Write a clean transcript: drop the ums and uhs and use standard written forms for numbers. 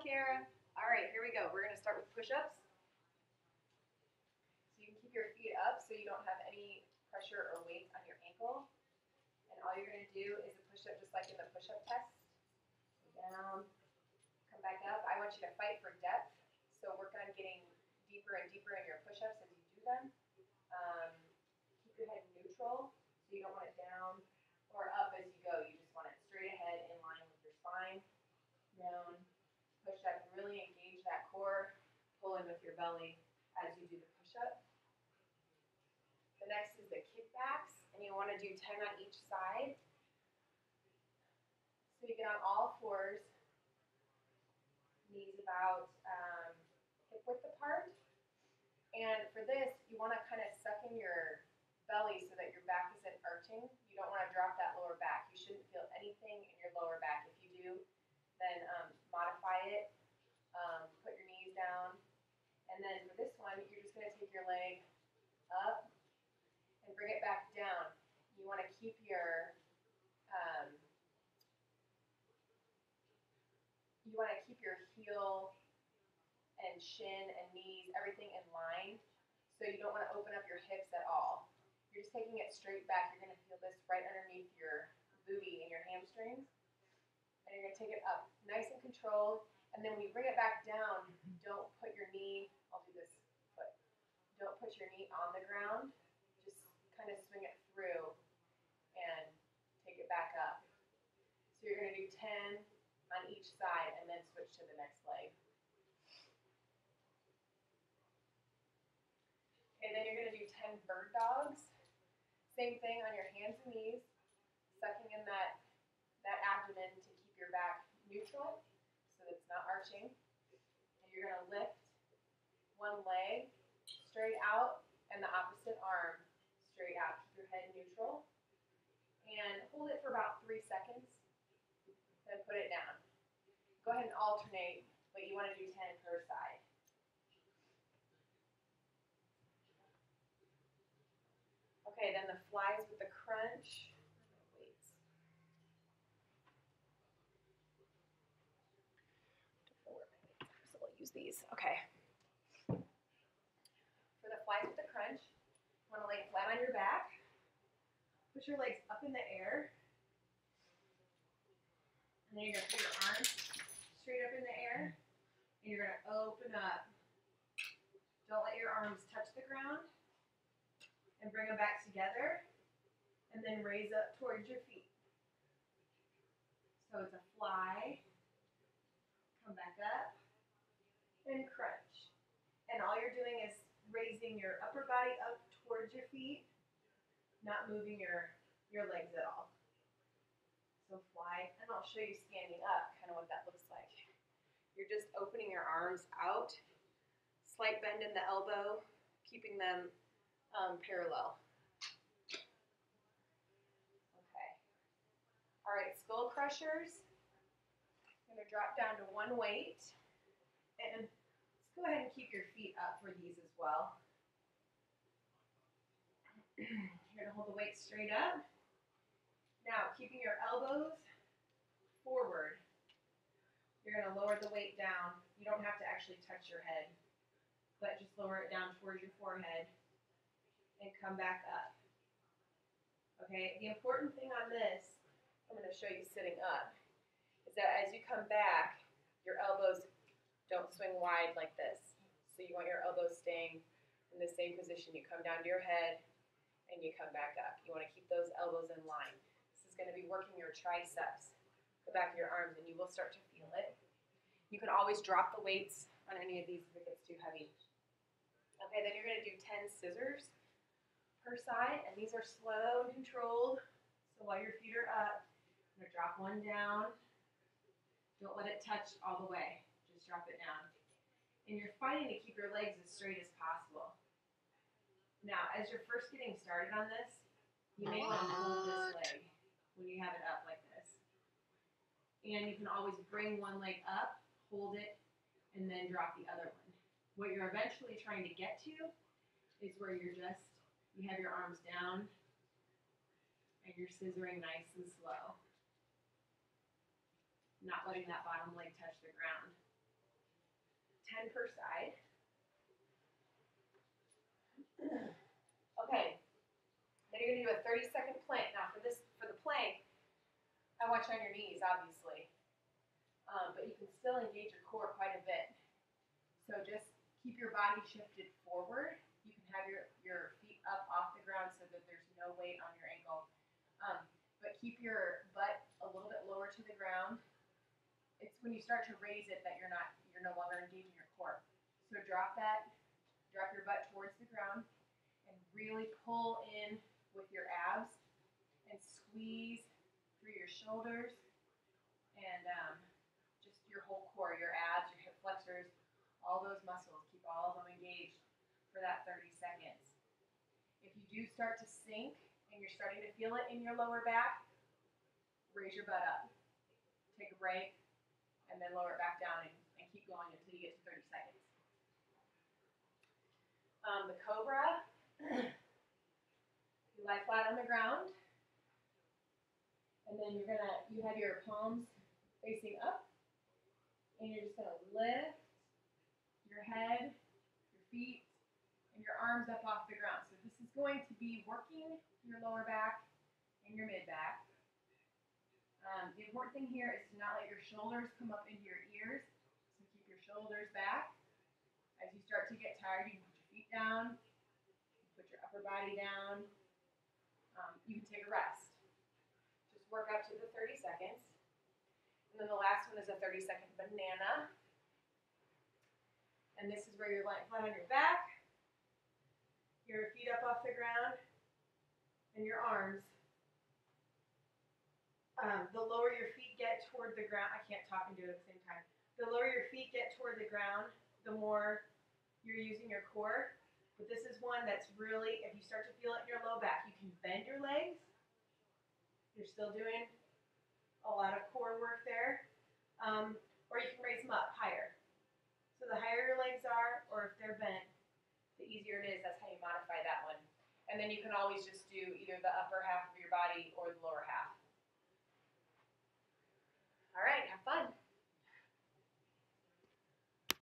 Kara. All right, here we go. We're going to start with push-ups. So you can keep your feet up so you don't have any pressure or weight on your ankle. And all you're going to do is a push-up just like in the push-up test. Down, come back up. I want you to fight for depth. So work on getting deeper and deeper in your push-ups as you do them. Keep your head neutral, so you don't want it down or up as you go. You just want it straight ahead in line with your spine. Down, push up, and really engage that core. Pull in with your belly as you do the push-up. The next is the kickbacks, and you want to do 10 on each side. So you get on all fours, knees about hip width apart. And for this, you want to kind of suck in your belly so that your back isn't arching. You don't want to drop that lower back. You shouldn't feel anything in your lower back. If you do, then modify it. Put your knees down. And then for this one, you're just going to take your leg up and bring it back down. You want to keep your heel and shin and knees, everything in line. So you don't want to open up your hips at all. You're just taking it straight back. You're going to feel this right underneath your booty and your hamstrings. And you're going to take it up nice and controlled. And then when you bring it back down, don't put your knee, I'll do this foot. Don't put your knee on the ground. Just kind of swing it through and take it back up. So you're going to do 10 on each side and then switch to the next leg. Okay, then you're going to do 10 bird dogs. Same thing on your hands and knees, sucking in that abdomen to keep your back neutral so that it's not arching. And you're going to lift one leg straight out and the opposite arm straight out. Keep your head neutral. And hold it for about 3 seconds. Then put it down. Go ahead and alternate, but you want to do 10 per side. Okay, then the flies with the crunch. Weights. Don't know where my weights are, so we'll use these. Okay. For the flies with the crunch, you want to lay flat on your back. Put your legs up in the air. And then you're going to put your arms straight up in the air. And you're going to open up. Don't let your arms touch the ground. And bring them back together, and then raise up towards your feet. So it's a fly, come back up, and crunch. And all you're doing is raising your upper body up towards your feet, not moving your legs at all. So fly, and I'll show you standing up, kind of what that looks like. You're just opening your arms out, slight bend in the elbow, keeping them parallel. Okay. All right, skull crushers. I'm going to drop down to one weight. And let's go ahead and keep your feet up for these as well. You're going to hold the weight straight up. Now, keeping your elbows forward. You're going to lower the weight down. You don't have to actually touch your head, but just lower it down towards your forehead. And come back up. Okay, the important thing on this, I'm going to show you sitting up, is that as you come back, your elbows don't swing wide like this. So you want your elbows staying in the same position. You come down to your head and you come back up. You want to keep those elbows in line. This is going to be working your triceps, the back of your arms, and you will start to feel it. You can always drop the weights on any of these if it gets too heavy. Okay, then you're going to do 10 scissors per side, and these are slow and controlled. So while your feet are up, I'm going to drop one down. Don't let it touch all the way. Just drop it down. And you're fighting to keep your legs as straight as possible. Now, as you're first getting started on this, you may want to hold this leg when you have it up like this. And you can always bring one leg up, hold it, and then drop the other one. What you're eventually trying to get to is where you have your arms down and you're scissoring nice and slow. Not letting that bottom leg touch the ground. 10 per side. Okay, then you're gonna do a 30-second plank. Now for the plank, I want you on your knees, obviously, but you can still engage your core quite a bit. So just keep your body shifted forward. You can have your feet up off the ground so that there's no weight on your ankle, but keep your butt a little bit lower to the ground. It's when you start to raise it that you're no longer engaging your core. So drop your butt towards the ground, and really pull in with your abs and squeeze through your shoulders and just your whole core, your abs, your hip flexors, all those muscles. Keep all of them engaged for that 30 seconds. If you do start to sink and you're starting to feel it in your lower back, raise your butt up. Take a break, and then lower it back down and keep going until you get to 30 seconds. The cobra, you lie flat on the ground, and then you have your palms facing up, and you're just gonna lift your head, your feet, and your arms up off the ground. So this is going to be working your lower back and your mid back. The important thing here is to not let your shoulders come up into your ears. So keep your shoulders back. As you start to get tired, you can put your feet down, put your upper body down. You can take a rest. Just work up to the 30 seconds. And then the last one is a 30-second banana. And this is where you're lying flat on your back, your feet up off the ground, and your arms. The lower your feet get toward the ground, I can't talk and do it at the same time. The lower your feet get toward the ground, the more you're using your core. But this is one that's really, if you start to feel it in your low back, you can bend your legs. You're still doing a lot of core work there. Or you can raise them up higher. So the higher your legs are, or if they're bent, the easier it is. That's how you modify that one. And then you can always just do either the upper half of your body or the lower half. All right.